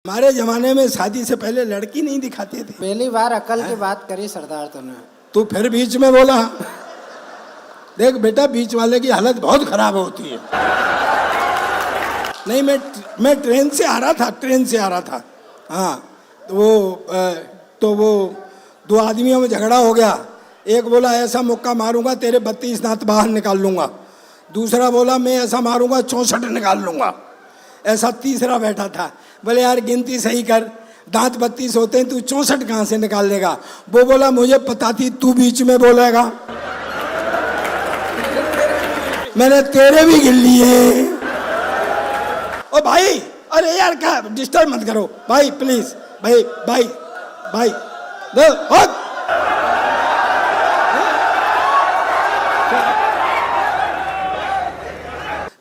हमारे जमाने में शादी से पहले लड़की नहीं दिखाते थे। पहली बार अकल की बात करी सरदार तुमने। तू फिर बीच में बोला। देख बेटा, बीच वाले की हालत बहुत खराब होती है। नहीं, मैं ट्रेन से आ रहा था। हाँ, तो वो दो आदमियों में झगड़ा हो गया। एक बोला ऐसा मुक्का मारूंगा तेरे 32 दांत बाहर निकाल लूंगा। दूसरा बोला मैं ऐसा मारूंगा 64 निकाल लूंगा। ऐसा तीसरा बैठा था। बोले यार गिनती सही कर, दांत 32 होते हैं, तू 64 कहाँ से निकाल लेगा? वो बोला मुझे पता थी तू बीच में बोलेगा, मैंने तेरे भी गिन लिए। ओ भाई, अरे यार क्या डिस्टर्ब मत करो भाई, प्लीज भाई भाई भाई दो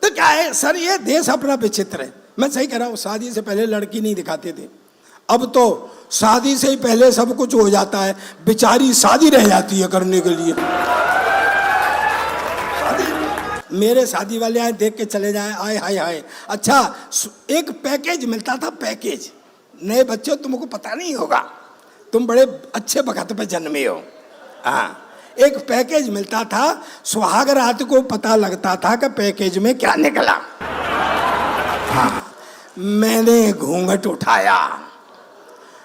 तो क्या है सर, ये देश अपना विचित्र है। मैं सही कह रहा हूँ, शादी से पहले लड़की नहीं दिखाते थे, अब तो शादी से ही पहले सब कुछ हो जाता है। बेचारी शादी रह जाती है करने के लिए। मेरे शादी वाले आए, देख के चले जाए, आए हाय हाय। अच्छा, एक पैकेज मिलता था, पैकेज। नए बच्चों, तुमको पता नहीं होगा, तुम बड़े अच्छे वक्त पे जन्मे हो। हाँ, एक पैकेज मिलता था, सुहाग रात को पता लगता था कि पैकेज में क्या निकला। हाँ, मैंने घूंघट उठाया,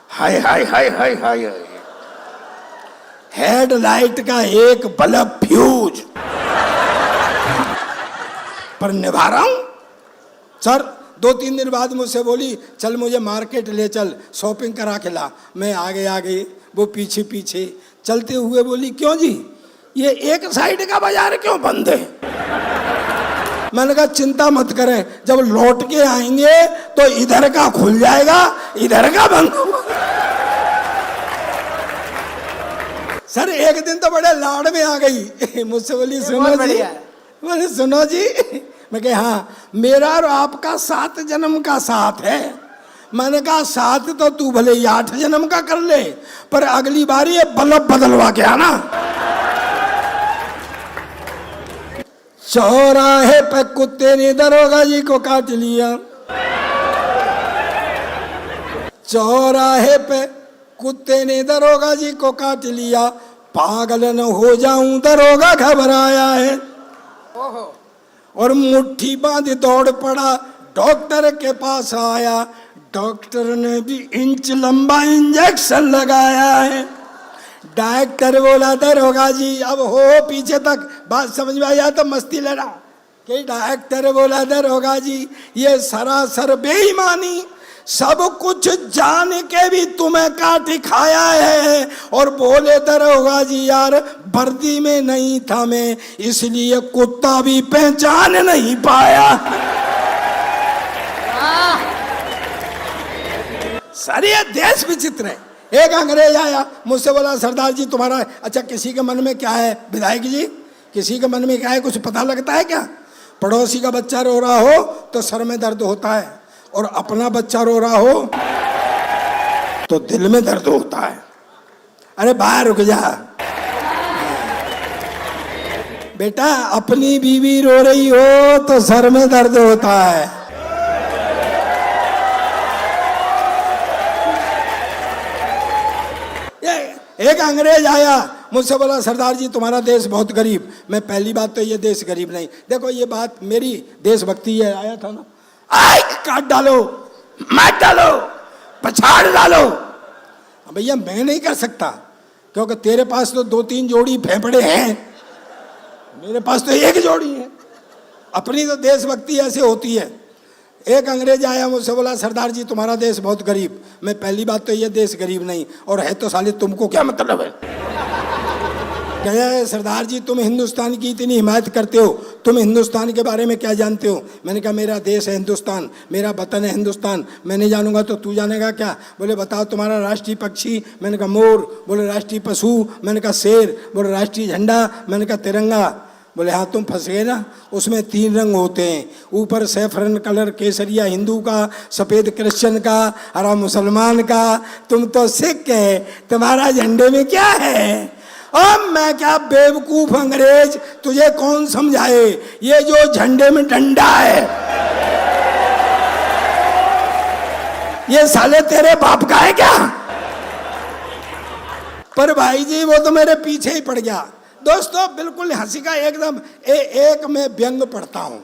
हाय हाय हाय हाय हाय, हेडलाइट का एक बल्ब फ्यूज पर निभा रहा हूं। सर 2-3 दिन बाद मुझसे बोली चल मुझे मार्केट ले चल, शॉपिंग करा के ला। मैं आगे वो पीछे पीछे चलते हुए बोली क्यों जी, ये एक साइड का बाजार क्यों बंद है? मैंने कहा चिंता मत करें, जब लौट के आएंगे तो इधर का खुल जाएगा, इधर का बंद होगा। सर एक दिन तो बड़े लाड़ में आ गई, मुझसे बोली सुनो जी, बोले सुनो जी। मैं कहा हाँ, मेरा और आपका 7 जन्म का साथ है। मैंने कहा 7 तो तू भले ही 8 जन्म का कर ले, पर अगली बार ये बल्ब बदलवा के आना। चौराहे पे कुत्ते ने दरोगा जी को काट लिया, चौराहे पे कुत्ते ने दरोगा जी को काट लिया, पागल न हो जाऊं दरोगा घबराया है। और मुट्ठी बांध दौड़ पड़ा, डॉक्टर के पास आया, डॉक्टर ने भी इंच लंबा इंजेक्शन लगाया है। डॉक्टर बोला दरोगा जी अब हो पीछे तक, बात समझ में आया तो मस्ती लेना। कि डॉक्टर बोला दरोगा जी ये सरासर बेईमानी, सब कुछ जान के भी तुम्हें काट खाया है। और बोले दरोगा जी यार वर्दी में नहीं था मैं, इसलिए कुत्ता भी पहचान नहीं पाया। सर ये देश विचित्र है। एक अंग्रेज आया, मुझसे बोला सरदार जी तुम्हारा, अच्छा किसी के मन में क्या है विधायक जी, किसी के मन में क्या है कुछ पता लगता है क्या? पड़ोसी का बच्चा रो रहा हो तो सर में दर्द होता है, और अपना बच्चा रो रहा हो तो दिल में दर्द होता है। अरे बाहर रुक जा बेटा, अपनी बीवी रो रही हो तो सर में दर्द होता है। एक अंग्रेज आया, मुझसे बोला सरदार जी तुम्हारा देश बहुत गरीब। मैं पहली बात तो ये देश गरीब नहीं, देखो ये बात मेरी देशभक्ति है, आया था ना, काट डालो, मार डालो, पछाड़ डालो। भैया मैं नहीं कर सकता, क्योंकि तेरे पास तो 2-3 जोड़ी फेफड़े हैं, मेरे पास तो एक जोड़ी है। अपनी तो देशभक्ति ऐसे होती है। एक अंग्रेज आया, मुझसे बोला सरदार जी तुम्हारा देश बहुत गरीब। मैं पहली बात तो ये देश गरीब नहीं, और है तो साले तुमको क्या मतलब है? कहे सरदार जी तुम हिंदुस्तान की इतनी हिमायत करते हो, तुम हिंदुस्तान के बारे में क्या जानते हो? मैंने कहा मेरा देश है हिंदुस्तान, मेरा वतन है हिंदुस्तान, मैं नहीं जानूंगा तो तू जानेगा क्या? बोले बताओ तुम्हारा राष्ट्रीय पक्षी? मैंने कहा मोर। बोले राष्ट्रीय पशु? मैंने कहा शेर। बोले राष्ट्रीय झंडा? मैंने कहा तिरंगा। बोले हाँ तुम फंस गए ना, उसमें 3 रंग होते हैं, ऊपर सैफरन कलर केसरिया हिंदू का, सफ़ेद क्रिश्चियन का, हरा मुसलमान का। तुम तो सिख है, तुम्हारा झंडे में क्या है? अब मैं क्या बेवकूफ अंग्रेज, तुझे कौन समझाए, ये जो झंडे में डंडा है ये साले तेरे बाप का है क्या? पर भाई जी वो तो मेरे पीछे ही पड़ गया। दोस्तों बिल्कुल हंसी का एकदम एक मैं व्यंग पढ़ता हूं,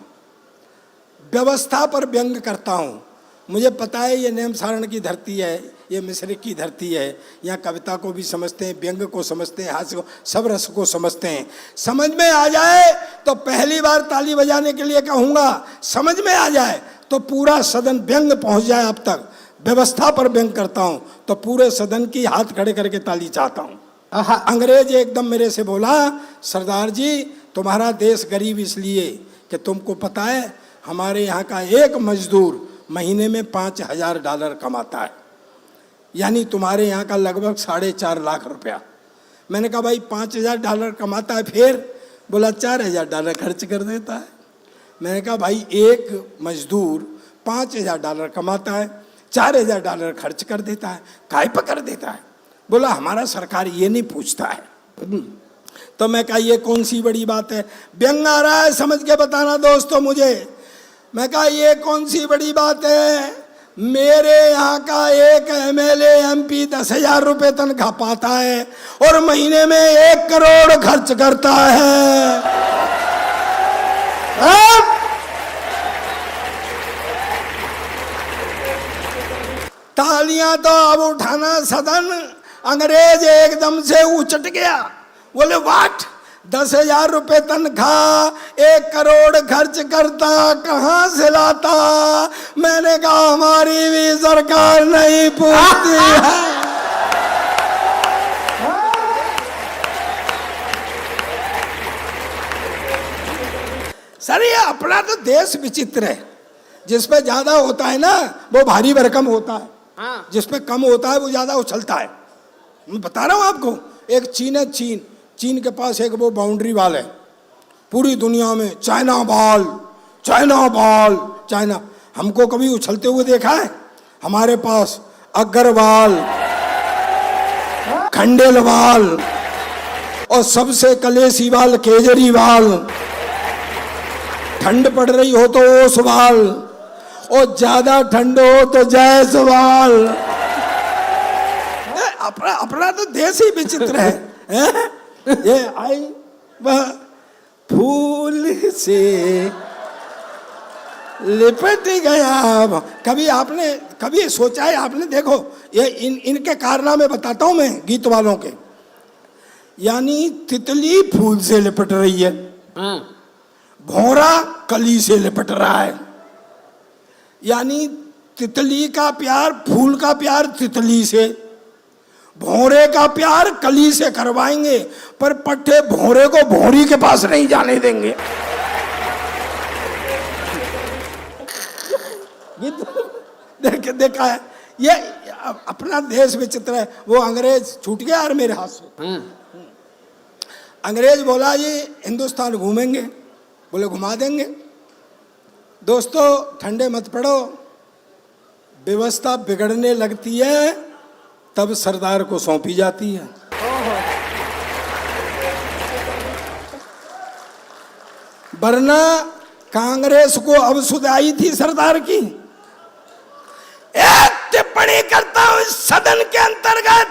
व्यवस्था पर व्यंग करता हूं। मुझे पता है ये नेम सारण की धरती है, ये मिश्रिक की धरती है। यहाँ कविता को भी समझते हैं, व्यंग को समझते हैं, हास्य को, सब रस को समझते हैं। समझ में आ जाए तो पहली बार ताली बजाने के लिए कहूँगा, समझ में आ जाए तो पूरा सदन व्यंग पहुँच जाए। अब तक व्यवस्था पर व्यंग करता हूँ तो पूरे सदन की हाथ खड़े करके ताली चाहता हूँ। अंग्रेज एकदम मेरे से बोला, सरदार जी तुम्हारा देश गरीब इसलिए कि तुमको पता है हमारे यहाँ का एक मजदूर महीने में $5,000 कमाता है, यानी तुम्हारे यहाँ का लगभग 4.5 लाख रुपया। मैंने कहा भाई $5,000 कमाता है, फिर बोला $4,000 खर्च कर देता है। मैंने कहा भाई एक मजदूर $5,000 कमाता है, $4,000 खर्च कर देता है, काय पर कर देता है? बोला हमारा सरकार ये नहीं पूछता है। तो मैं कहा ये कौन सी बड़ी बात है? व्यंग आ रहा है, समझ के बताना दोस्तों मुझे। मैं कहा ये कौन सी बड़ी बात है? मेरे यहाँ का एक MLA MP 10,000 रुपये तनख्वाह पाता है और महीने में 1 करोड़ खर्च करता है। तालियां तो अब उठाना सदन। अंग्रेज एकदम से उचट गया, बोले वाट, 10,000 रुपये तनख्वाह, 1 करोड़ खर्च करता, कहाँ से लाता? मैंने कहा हमारी भी सरकार नहीं पूछती है। सर ये अपना तो देश विचित्र है, जिसपे ज्यादा होता है ना वो भारी भरकम होता है, जिसपे कम होता है वो ज्यादा उछलता है। मैं बता रहा हूँ आपको, एक चीन है, चीन के पास एक वो बाउंड्री वाल है पूरी दुनिया में, चाइना बॉल, चाइना। हमको कभी उछलते हुए देखा है? हमारे पास अग्रवाल, खंडेलवाल और सबसे कलेसी वाल केजरीवाल। ठंड पड़ रही हो तो ओसवाल और ज्यादा ठंड हो तो जायसवाल। अपना तो देश ही विचित्र है। ये आई वह फूल से लिपट गया। कभी सोचा है आपने? देखो ये इनके कारनामे बताता हूं मैं गीत वालों के। यानी तितली फूल से लिपट रही है, भौरा कली से लिपट रहा है। यानी तितली का प्यार, फूल का प्यार तितली से, भौरे का प्यार कली से करवाएंगे, पर पट्टे भौरे को भौरी के पास नहीं जाने देंगे। देखा है? ये अपना देश विचित्र है। वो अंग्रेज छूट गया यार मेरे हाथ से। अंग्रेज बोला ये हिंदुस्तान घूमेंगे, बोले घुमा देंगे। दोस्तों ठंडे मत पड़ो, व्यवस्था बिगड़ने लगती है तब सरदार को सौंपी जाती है। वरना कांग्रेस को अब सुध आई थी सरदार की। एक टिप्पणी करता हूं इस सदन के अंतर्गत,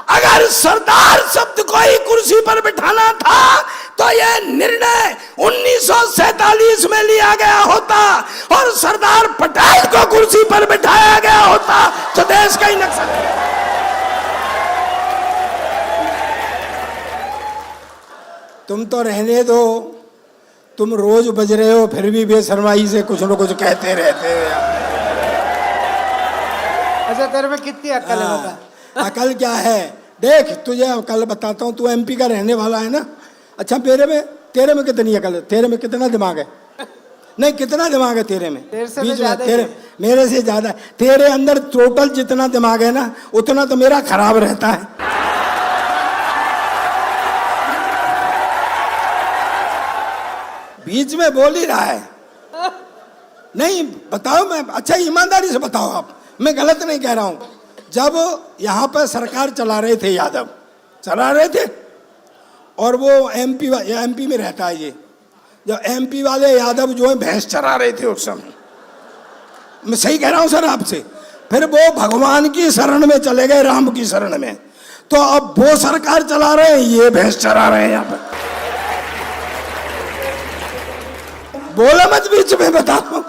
अगर सरदार शब्द को ही कुर्सी पर बिठाना था तो यह निर्णय 1947 में लिया गया होता और सरदार पटेल को कुर्सी पर बिठाया गया होता तो देश का ही नक्शा। तुम तो रहने दो, तुम रोज बज रहे हो फिर भी बेशर्माई से कुछ न कुछ कहते रहते हो। अच्छा तेरे में कितनी अक्ल है बता? अकल क्या है? देख तुझे अकल बताता हूँ, तू MP का रहने वाला है ना। अच्छा तेरे में कितनी अकल है? तेरे में कितना दिमाग है? नहीं कितना दिमाग है तेरे में? मेरे से ज्यादा। तेरे अंदर टोटल जितना दिमाग है ना उतना तो मेरा खराब रहता है। बीच में बोल ही रहा है। नहीं बताओ, मैं अच्छा ईमानदारी से बताओ आप, मैं गलत नहीं कह रहा हूं। जब यहाँ पर सरकार चला रहे थे यादव, चला रहे थे और वो MP में रहता है ये, जब MP वाले यादव जो है भैंस चरा रहे थे उस समय, मैं सही कह रहा हूँ सर आपसे, फिर वो भगवान की शरण में चले गए, राम की शरण में। तो अब वो सरकार चला रहे हैं, ये भैंस चरा रहे हैं यहाँ पर। बोला मत बीच में, बता रहा हूं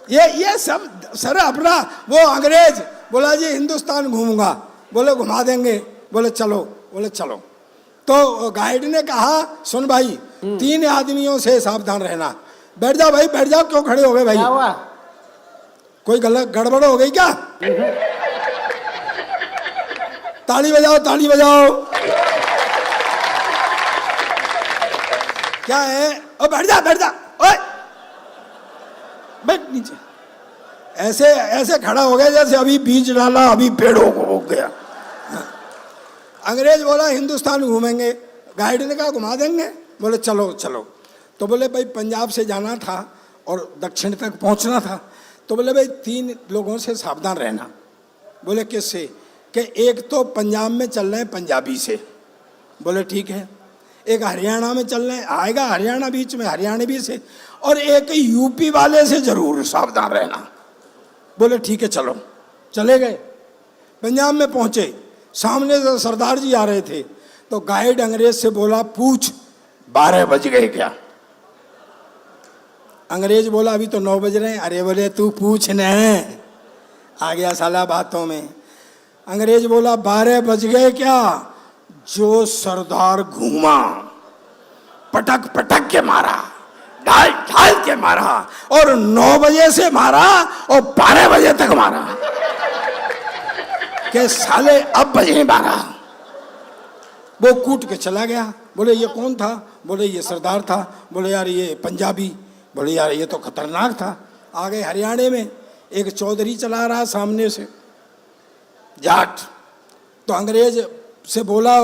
क्या ये सब सर अपना। वो अंग्रेज बोला जी हिंदुस्तान घूमूंगा, बोले घुमा देंगे, बोले चलो, बोले चलो। तो गाइड ने कहा सुन भाई 3 आदमियों से सावधान रहना। बैठ जाओ भाई, बैठ जाओ, क्यों खड़े हो गए भाई? क्या हुआ? कोई गलत गड़बड़ हो गई क्या? ताली बजाओ, ताली बजाओ। क्या है? ओ बैठ जा, बैठ जा, ओए बैठ नीचे। ऐसे ऐसे खड़ा हो गया जैसे अभी बीज डाला, अभी पेड़ हो गया। अंग्रेज बोला हिंदुस्तान घूमेंगे, गाइड ने कहा घुमा देंगे, बोले चलो चलो। तो बोले भाई पंजाब से जाना था और दक्षिण तक पहुंचना था, तो बोले भाई 3 लोगों से सावधान रहना। बोले किससे? कि एक तो पंजाब में चल रहे हैं पंजाबी से, बोले ठीक है। एक हरियाणा में चल रहे हैं, आएगा हरियाणा बीच में, हरियाणवी से। और एक यूपी वाले से जरूर सावधान रहना, बोले ठीक है चलो। चले गए, पंजाब में पहुंचे, सामने से सरदार जी आ रहे थे। तो गाइड अंग्रेज से बोला पूछ 12 बज गए क्या? अंग्रेज बोला अभी तो 9 बज रहे हैं। अरे बोले तू पूछ न, आ गया साला बातों में। अंग्रेज बोला 12 बज गए क्या? जो सरदार घूमा, पटक पटक के मारा, ढाल ढाल के मारा, और 9 बजे से मारा और 12 बजे तक मारा के साले अब बजे 12। वो कूट के चला गया। बोले ये कौन था? बोले ये सरदार था। बोले यार ये पंजाबी। बोले यार ये तो खतरनाक था। आ गए हरियाणा में, एक चौधरी चला रहा सामने से, जाट। तो अंग्रेज से बोला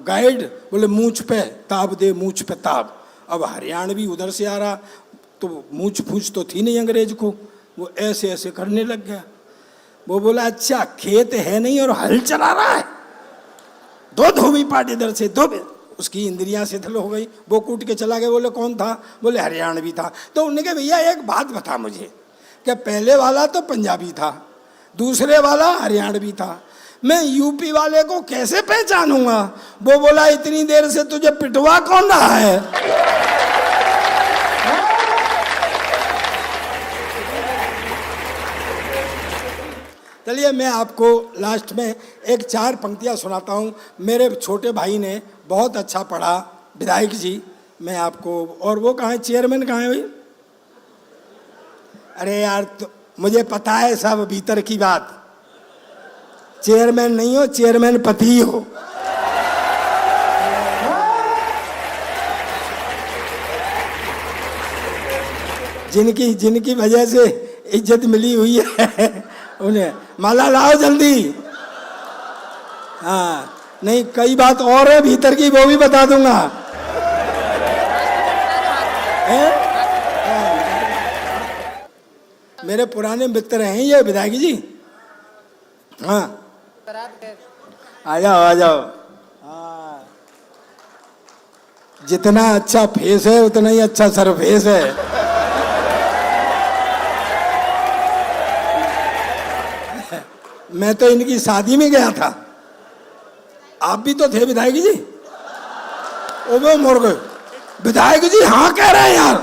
गाइड, बोले मूंछ पे ताब दे, मूंछ पे ताब। अब हरियाणवी उधर से आ रहा, तो मूंछ फूछ तो थी नहीं अंग्रेज को, वो ऐसे ऐसे करने लग गया। वो बोला अच्छा खेत है नहीं और हल चला रहा है, दो धोबी पाट इधर से दो। उसकी इंद्रियां शिथिल हो गई, वो कूट के चला गया। बोले कौन था? बोले हरियाणवी था। तो उन्होंने कहा भैया एक बात बता मुझे, कि पहले वाला तो पंजाबी था, दूसरे वाला हरियाणवी था, मैं यूपी वाले को कैसे पहचानूंगा? वो बोला इतनी देर से तुझे पिटवा कौन रहा है? चलिए मैं आपको लास्ट में एक 4 पंक्तियां सुनाता हूं। मेरे छोटे भाई ने बहुत अच्छा पढ़ा, विधायक जी। मैं आपको, और वो कहाँ है, चेयरमैन कहाँ है भाई? अरे यार तो मुझे पता है सब भीतर की बात। चेयरमैन नहीं हो, चेयरमैन पति हो। जिनकी वजह से इज्जत मिली हुई है उन्हें माला लाओ जल्दी। हाँ नहीं, कई बात और है भीतर की, वो भी बता दूंगा। मेरे पुराने मित्र हैं ये विधायक जी। हाँ आ जाओ आ जाओ। हाँ जितना अच्छा फेस है उतना ही अच्छा सरफेस है। मैं तो इनकी शादी में गया था, आप भी तो थे विधायक जी। ओ वो मर गए विधायक जी। हाँ कह रहे हैं यार,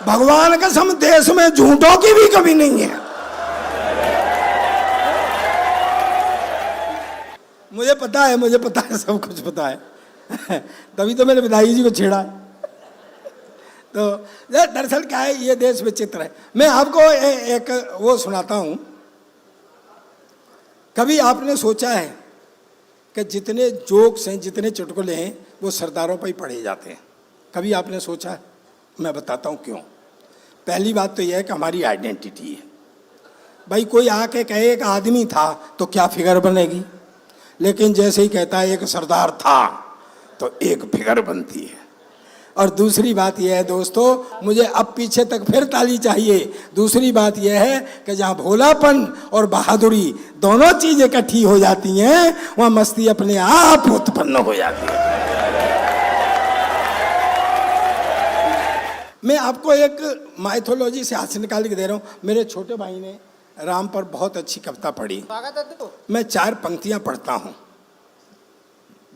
भगवान कसम देश में झूठों की भी कमी नहीं है। मुझे पता है सब कुछ पता है तभी तो मैंने विधायक जी को छेड़ा। तो दरअसल क्या है, ये देश विचित्र है। मैं आपको एक वो सुनाता हूं। कभी आपने सोचा है कि जितने जोक्स हैं, जितने चुटकुले हैं, वो सरदारों पर ही पढ़े जाते हैं? कभी आपने सोचा है? मैं बताता हूँ क्यों। पहली बात तो यह है कि हमारी आइडेंटिटी है। भाई कोई आके कहे एक आदमी था तो क्या फिगर बनेगी, लेकिन जैसे ही कहता है एक सरदार था तो एक फिगर बनती है। और दूसरी बात यह है दोस्तों, मुझे अब पीछे तक फिर ताली चाहिए। दूसरी बात यह है कि जहाँ भोलापन और बहादुरी दोनों चीज़ें इकट्ठी हो जाती हैं, वहाँ मस्ती अपने आप उत्पन्न हो जाती है। मैं आपको एक माइथोलॉजी से हाथ से निकाल के दे रहा हूँ। मेरे छोटे भाई ने राम पर बहुत अच्छी कविता पढ़ी। स्वागत है तू। मैं 4 पंक्तियाँ पढ़ता हूँ,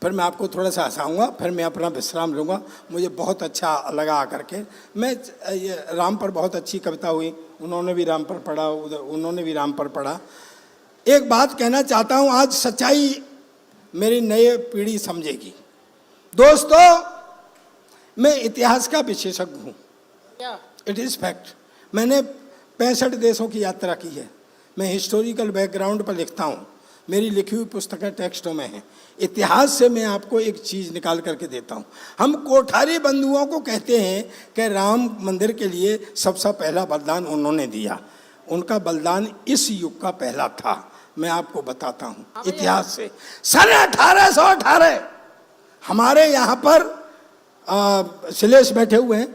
फिर मैं आपको थोड़ा सा हंसाऊंगा, फिर मैं अपना विश्राम लूँगा। मुझे बहुत अच्छा लगा आकर के। मैं ये राम पर बहुत अच्छी कविता हुई, उन्होंने भी राम पर पढ़ा, उन्होंने भी राम पर पढ़ा। एक बात कहना चाहता हूँ, आज सच्चाई मेरी नई पीढ़ी समझेगी। दोस्तों, मैं इतिहास का विशेषज्ञ हूँ, इट इज़ फैक्ट। मैंने 65 देशों की यात्रा की है। मैं हिस्टोरिकल बैकग्राउंड पर लिखता हूँ, मेरी लिखी हुई पुस्तकें टेक्स्टों में हैं। इतिहास से मैं आपको एक चीज़ निकाल करके देता हूँ। हम कोठारी बंधुओं को कहते हैं कि राम मंदिर के लिए सबसे पहला बलिदान उन्होंने दिया। उनका बलिदान इस युग का पहला था। मैं आपको बताता हूँ इतिहास से। सन 1818 हमारे यहाँ पर शिलेश बैठे हुए हैं,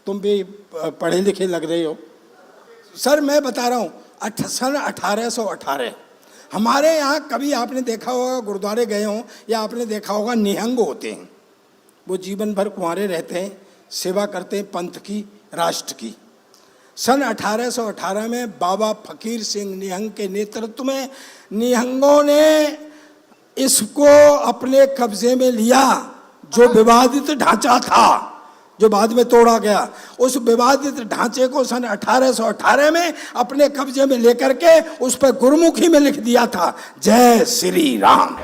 तुम भी पढ़े लिखे लग रहे हो सर। मैं बता रहा हूँ, सन 1818 हमारे यहाँ, कभी आपने देखा होगा गुरुद्वारे गए हों या आपने देखा होगा निहंग होते हैं, वो जीवन भर कुंवारे रहते हैं, सेवा करते हैं पंथ की, राष्ट्र की। सन 1818 में बाबा फकीर सिंह निहंग के नेतृत्व में निहंगों ने इसको अपने कब्जे में लिया। जो विवादित ढांचा था, जो बाद में तोड़ा गया, उस विवादित ढांचे को सन 1818 में अपने कब्जे में लेकर के उस पर गुरुमुखी में लिख दिया था, जय श्री राम।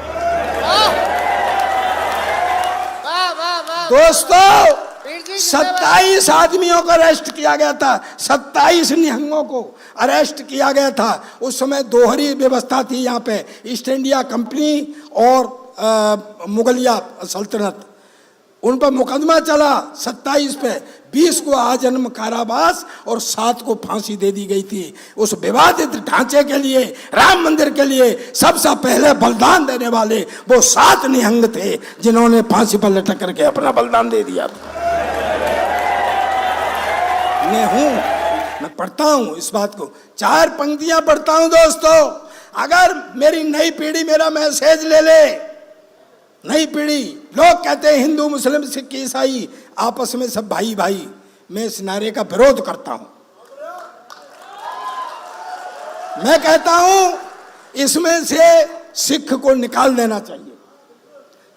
दोस्तों, 27 आदमियों को अरेस्ट किया गया था, 27 निहंगों को अरेस्ट किया गया था। उस समय दोहरी व्यवस्था थी यहाँ पे, ईस्ट इंडिया कंपनी और मुगलिया सल्तनत। उन पर मुकदमा चला 27 पे, 20 को आजन्म कारावास और 7 को फांसी दे दी गई थी। उस विवादित ढांचे के लिए, राम मंदिर के लिए सबसे पहले बलिदान देने वाले वो 7 निहंग थे, जिन्होंने फांसी पर लटक करके अपना बलिदान दे दिया। मैं पढ़ता हूँ इस बात को, 4 पंक्तियां पढ़ता हूँ। दोस्तों, अगर मेरी नई पीढ़ी मेरा मैसेज ले ले, नई पीढ़ी, लोग कहते हैं हिंदू मुस्लिम सिख ईसाई आपस में सब भाई भाई, मैं इस नारे का विरोध करता हूं। मैं कहता हूं इसमें से सिख को निकाल देना चाहिए।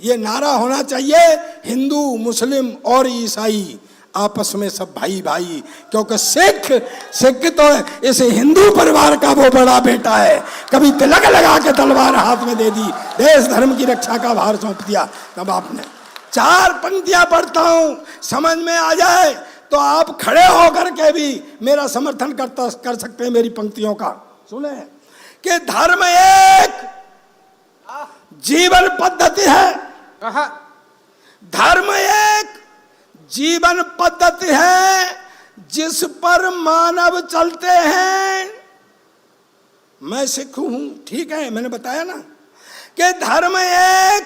ये नारा होना चाहिए हिंदू मुस्लिम और ईसाई आपस में सब भाई भाई, क्योंकि सिख तो इस हिंदू परिवार का वो बड़ा बेटा है। कभी तिलक लगा के तलवार हाथ में दे दी, देश धर्म की रक्षा का भार सौंप दिया। तब आपने 4 पंक्तियां पढ़ता हूं, समझ में आ जाए तो आप खड़े होकर के भी मेरा समर्थन कर सकते हैं मेरी पंक्तियों का। सुने कि धर्म एक जीवन पद्धति है, धर्म एक जीवन पद्धति है जिस पर मानव चलते हैं। मैं सिख हूं, ठीक है, मैंने बताया ना कि धर्म एक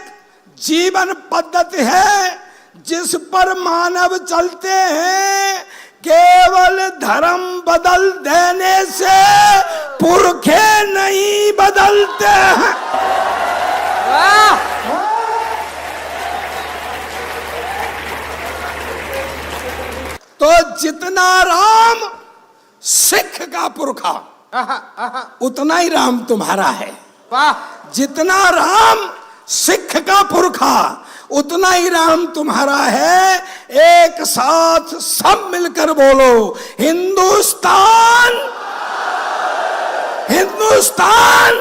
जीवन पद्धति है जिस पर मानव चलते हैं। केवल धर्म बदल देने से पुरखे नहीं बदलते हैं। तो जितना राम सिख का पुरखा, उतना ही राम तुम्हारा है। जितना राम सिख का पुरखा, उतना ही राम तुम्हारा है। एक साथ सब मिलकर बोलो, हिंदुस्तान, हिंदुस्तान।